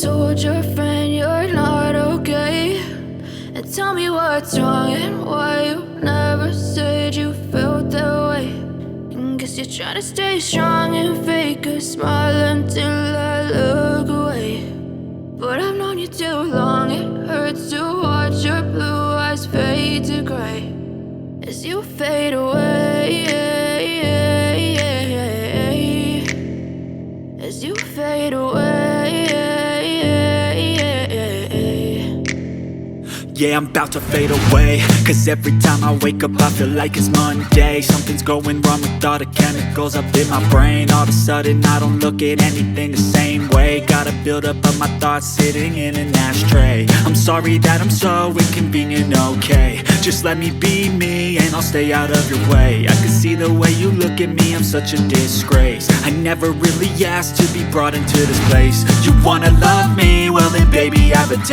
told your friend you're not okay? And tell me what's wrong and why you never said you felt that way. And guess you're trying to stay strong and fake a smile until I look away. But I've known you too long, it hurts to watch your blue eyes fade to gray as you fade away, as you fade away. Yeah, I'm about to fade away, cause every time I wake up I feel like it's Monday. Something's going wrong with all the chemicals up in my brain. All of a sudden I don't look at anything the same way. Gotta build up of my thoughts sitting in an ashtray. I'm sorry that I'm so inconvenient, okay? Just let me be me and I'll stay out of your way. I can see the way you look at me, I'm such a disgrace. I never really asked to be brought into this place. You wanna love me? Well then baby, I have a